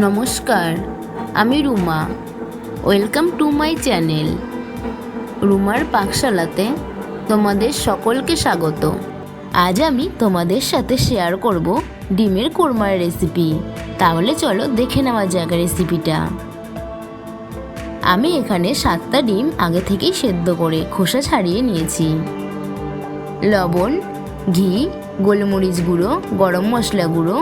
নমস্কার, আমি Ruma. Welcome to my channel রুমার পাকশালাতে তোমাদের সকলকে স্বাগত। আজ আমি তোমাদের সাথে শেয়ার করব ডিমের কোরমার রেসিপি। তাহলে চলো দেখে নেওয়া যাক রেসিপিটা। আমি এখানে 7টা ডিম আগে থেকেই সেদ্ধ করে খোসা ছাড়িয়ে নিয়েছি। লবণ, ঘি, গোলমরিচ গুঁড়ো, গরম মশলা গুঁড়ো,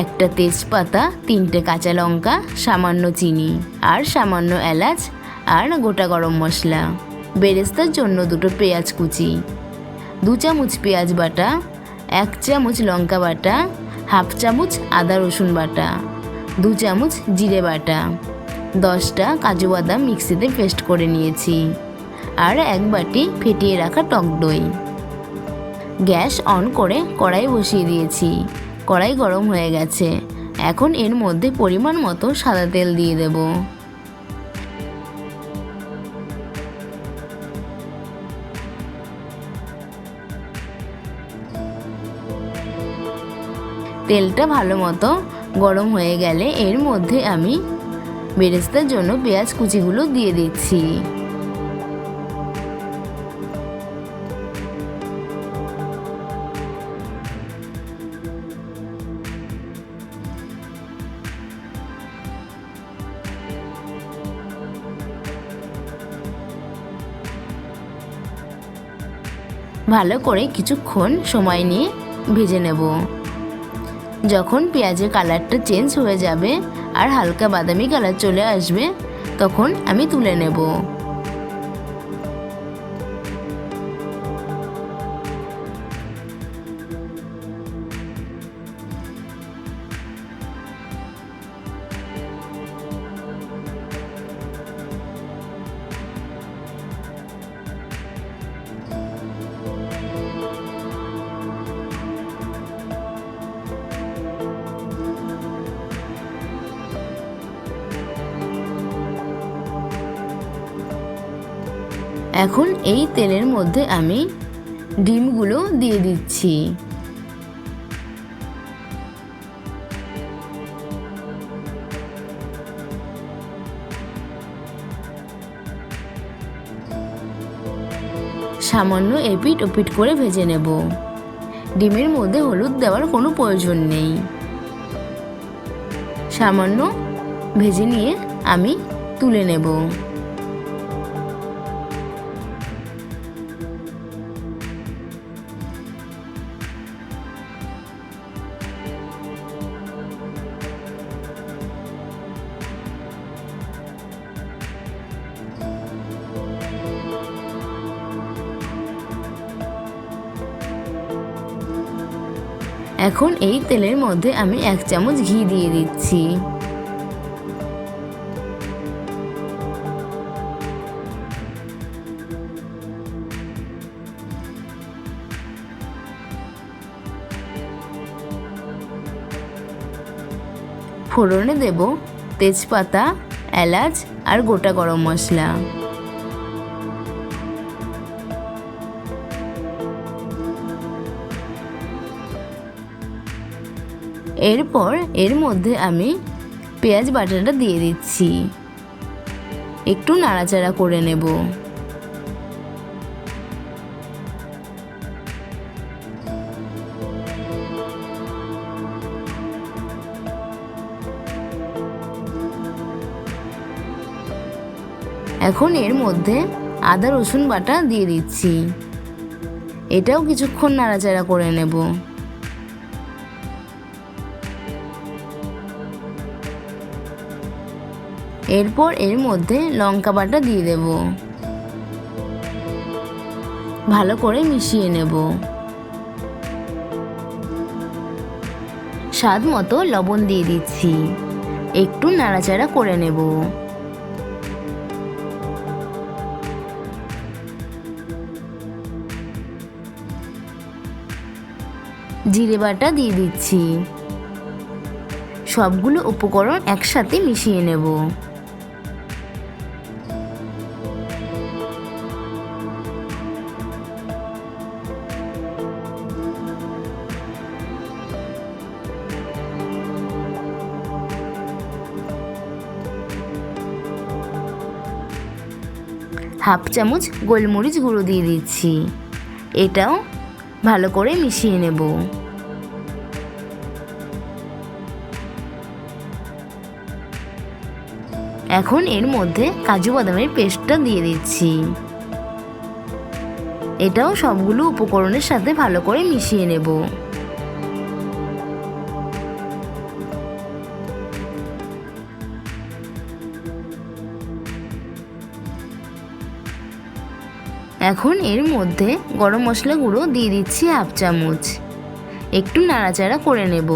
একটা তেজপাতা, 3টে কাঁচা লঙ্কা, সামান্য চিনি আর সামান্য এলাচ আর গোটা গরম মশলা। বেরেস্তার জন্য 2টো পেঁয়াজ কুচি, 2 চামচ পেঁয়াজ বাটা, 1 চামচ লঙ্কা বাটা, 1/2 চামচ আদা রসুন বাটা, 2 চামচ জিরে বাটা, 10টা কাজু বাদাম মিক্সিতে পেস্ট করে নিয়েছি আর 1 বাটি ফেটিয়ে রাখা টক দই। গ্যাস অন করে কড়াই বসিয়ে দিয়েছি। কড়াই গরম হয়ে গেছে। এখন এর মধ্যে পরিমাণ মতো সাদা তেল দিয়ে দেব। তেলটা ভালো মতো গরম হয়ে গেলে এর মধ্যে আমি বেরেস্তার জন্য পেঁয়াজ কুচিগুলো দিয়ে দিচ্ছি। ভালো করে কিছুক্ষণ সময় নিয়ে ভেজে নেব। যখন পেঁয়াজের কালারটা চেঞ্জ হয়ে যাবে আর হালকা বাদামি কালার চলে আসবে, তখন আমি তুলে নেব। এখন এই তেলের মধ্যে আমি ডিমগুলো দিয়ে দিচ্ছি। সামান্য এপিট ওপিট করে ভেজে নেব। ডিমের মধ্যে হলুদ দেওয়ার কোনো প্রয়োজন নেই। সামান্য ভেজে নিয়ে আমি তুলে নেব। এখন এই তেলের মধ্যে আমি 1 চামচ ঘি দিয়ে দিচ্ছি। ফোড়নে দেব তেজপাতা, এলাচ আর গোটা গরম মশলা। এরপর এর মধ্যে আমি পেঁয়াজ বাটাটা দিয়ে দিচ্ছি। একটু নাড়াচাড়া করে নেব। এখন এর মধ্যে আদা রসুন বাটা দিয়ে দিচ্ছি। এটাও কিছুক্ষণ নাড়াচাড়া করে নেব। এরপর এর মধ্যে লঙ্কা বাটা দিয়ে দেব। ভালো করে মিশিয়ে নেব। স্বাদ মতো লবণ দিয়ে দিচ্ছি। একটু নাড়াচাড়া করে নেব। জিরে বাটা দিয়ে দিচ্ছি। সবগুলো উপকরণ একসাথে মিশিয়ে নেব। হাফ চামচ গোলমরিচ গুঁড়ো দিয়ে দিচ্ছি। এটাও ভালো করে মিশিয়ে নেব। এখন এর মধ্যে কাজু বাদামের পেস্টটা দিয়ে দিচ্ছি। এটাও সবগুলো উপকরণের সাথে ভালো করে মিশিয়ে নেব। এখন এর মধ্যে গরম মশলা গুঁড়ো দিয়ে দিচ্ছি হাফ চামচ। একটু নাড়াচাড়া করে নেব।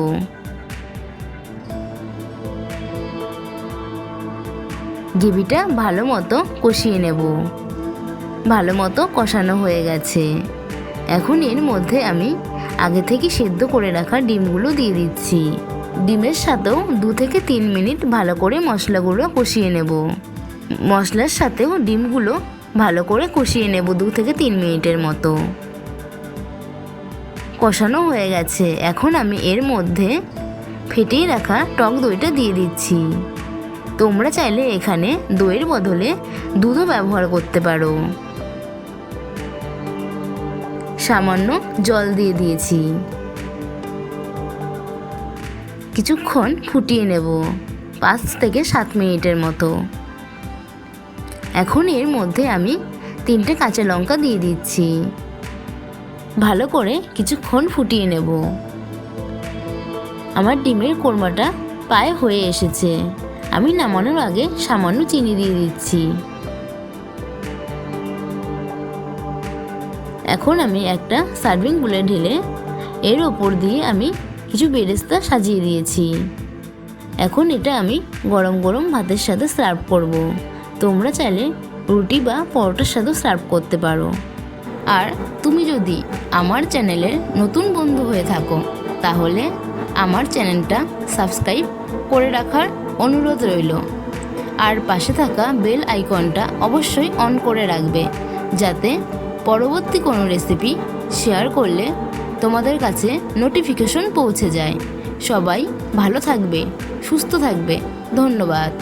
গ্রেভিটা ভালো মতো কষিয়ে নেব। ভালো মতো কষানো হয়ে গেছে। এখন এর মধ্যে আমি আগে থেকে সেদ্ধ করে রাখা ডিমগুলো দিয়ে দিচ্ছি। ডিমের সাথেও 2 থেকে 3 মিনিট ভালো করে মশলাগুলো কষিয়ে নেব। মশলার সাথেও ডিমগুলো ভালো করে কষিয়ে নেব 2 থেকে 3 মিনিটের মতো। কষানো হয়ে গেছে। এখন আমি এর মধ্যে ফেটিয়ে রাখা টক দইটা দিয়ে দিচ্ছি। তোমরা চাইলে এখানে দইয়ের বদলে দুধও ব্যবহার করতে পারো। সামান্য জল দিয়ে দিয়েছি। কিছুক্ষণ ফুটিয়ে নেব, 5 থেকে 7 মিনিটের মতো। এখন এর মধ্যে আমি 3টে কাঁচা লঙ্কা দিয়ে দিচ্ছি। ভালো করে কিছুক্ষণ ফুটিয়ে নেব। আমার ডিমের কোরমাটা প্রায় হয়ে এসেছে। আমি নামানোর আগে সামান্য চিনি দিয়ে দিচ্ছি। এখন আমি একটা সার্ভিং বোলে ঢেলে এর ওপর দিয়ে আমি কিছু বেরেস্তা সাজিয়ে দিয়েছি। এখন এটা আমি গরম গরম ভাতের সাথে সার্ভ করব। তোমরা চাইলে রুটি বা পরোটার সাথেও সার্ভ করতে পারো। আর তুমি যদি আমার চ্যানেলের নতুন বন্ধু হয়ে থাকো তাহলে আমার চ্যানেলটা সাবস্ক্রাইব করে রাখার অনুরোধ রইল। আর পাশে থাকা বেল আইকনটা অবশ্যই অন করে রাখবে, যাতে পরবর্তী কোনো রেসিপি শেয়ার করলে তোমাদের কাছে নোটিফিকেশন পৌঁছে যায়। সবাই ভালো থাকবে, সুস্থ থাকবে। ধন্যবাদ।